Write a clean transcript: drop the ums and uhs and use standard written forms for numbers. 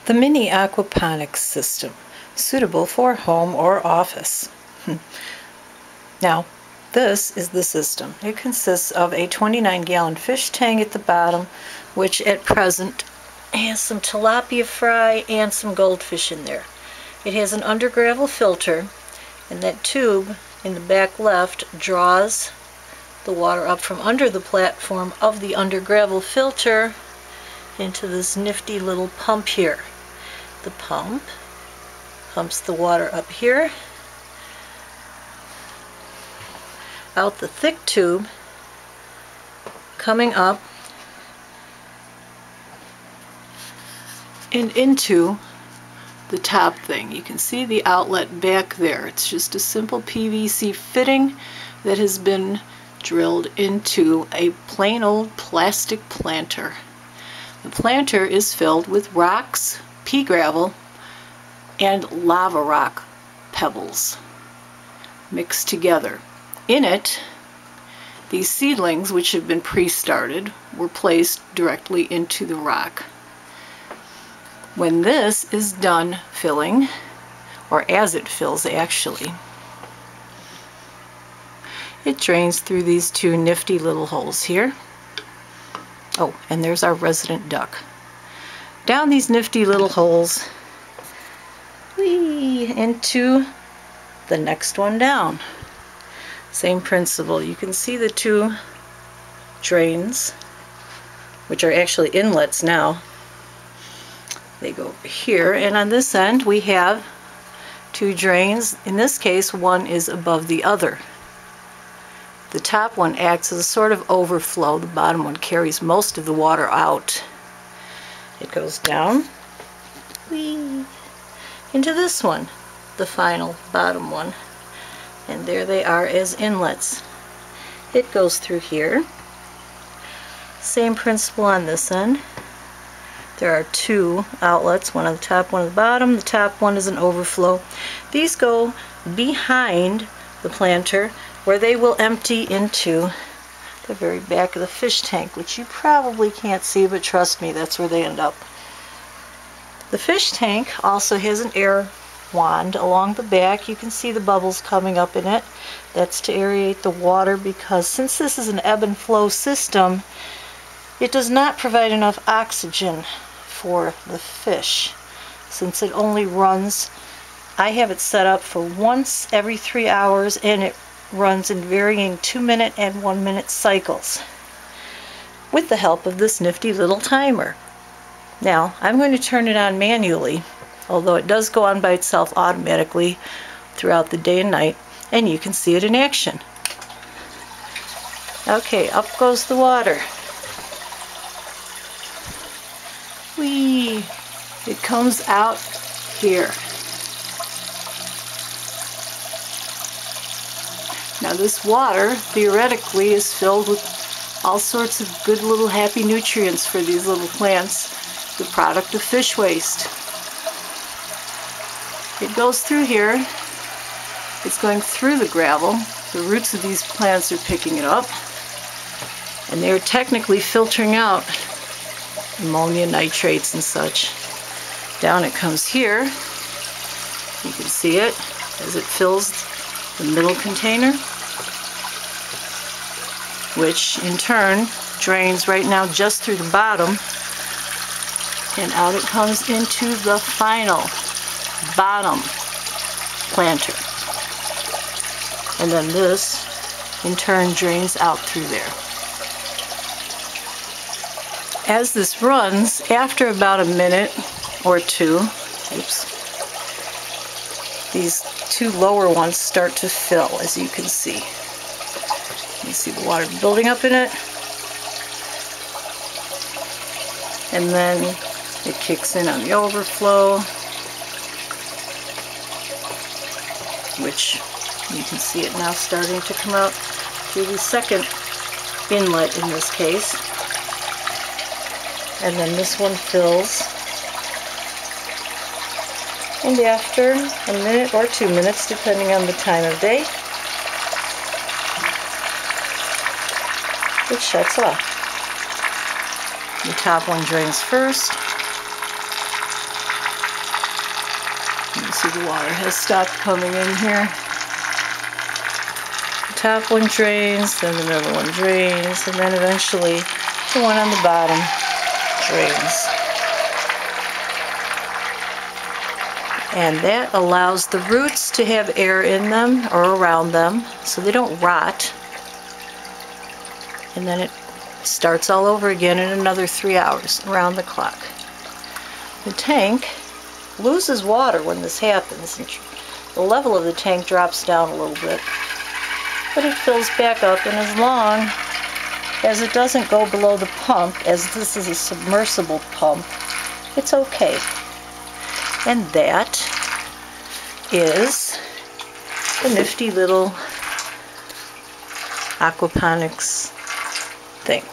The mini aquaponics system, suitable for home or office. Now, this is the system. It consists of a 29-gallon fish tank at the bottom, which at present has some tilapia fry and some goldfish in there. It has an under gravel filter, and that tube in the back left draws the water up from under the platform of the under gravel filter into this nifty little pump here. The pump pumps the water up here, out the thick tube, coming up and into the top thing. You can see the outlet back there. It's just a simple PVC fitting that has been drilled into a plain old plastic planter. The planter is filled with rocks, pea gravel, and lava rock pebbles mixed together. In it, these seedlings, which have been pre-started, were placed directly into the rock. When this is done filling, or as it fills actually, it drains through these two nifty little holes here. Oh, and there's our resident duck. Down these nifty little holes, whee, into the next one down. Same principle. You can see the two drains, which are actually inlets now. They go over here, and on this end we have two drains. In this case, one is above the other. The top one acts as a sort of overflow. The bottom one carries most of the water out. It goes down, whee, into this one, the final bottom one, and there they are as inlets. It goes through here. Same principle on this end. There are two outlets, one on the top, one on the bottom. The top one is an overflow. These go behind the planter, where they will empty into the very back of the fish tank, which you probably can't see, but trust me, that's where they end up. The fish tank also has an air wand along the back. You can see the bubbles coming up in it. That's to aerate the water, because since this is an ebb and flow system, it does not provide enough oxygen for the fish. Since it only runs, I have it set up for once every 3 hours, and it runs in varying 2-minute and 1-minute cycles with the help of this nifty little timer. Now, I'm going to turn it on manually, although it does go on by itself automatically throughout the day and night, and you can see it in action. Okay, up goes the water. Whee! It comes out here. Now this water, theoretically, is filled with all sorts of good little happy nutrients for these little plants, the product of fish waste. It goes through here. It's going through the gravel. The roots of these plants are picking it up, and they're technically filtering out ammonia, nitrates, and such. Down it comes here. You can see it as it fills the middle container, which in turn drains right now just through the bottom, and out it comes into the final bottom planter. And then this in turn drains out through there. As this runs, after about a minute or two, these two lower ones start to fill, as you can see. You see the water building up in it, and then it kicks in on the overflow, which you can see it now starting to come out through the second inlet in this case. And then this one fills, and after a minute or 2 minutes, depending on the time of day, it shuts off. The top one drains first, see the water has stopped coming in here. The top one drains, then the middle one drains, and then eventually the one on the bottom drains. And that allows the roots to have air in them or around them so they don't rot. And then it starts all over again in another 3 hours around the clock. The tank loses water when this happens. The level of the tank drops down a little bit, but it fills back up, and as long as it doesn't go below the pump, as this is a submersible pump, it's okay. And that is the nifty little aquaponics thing.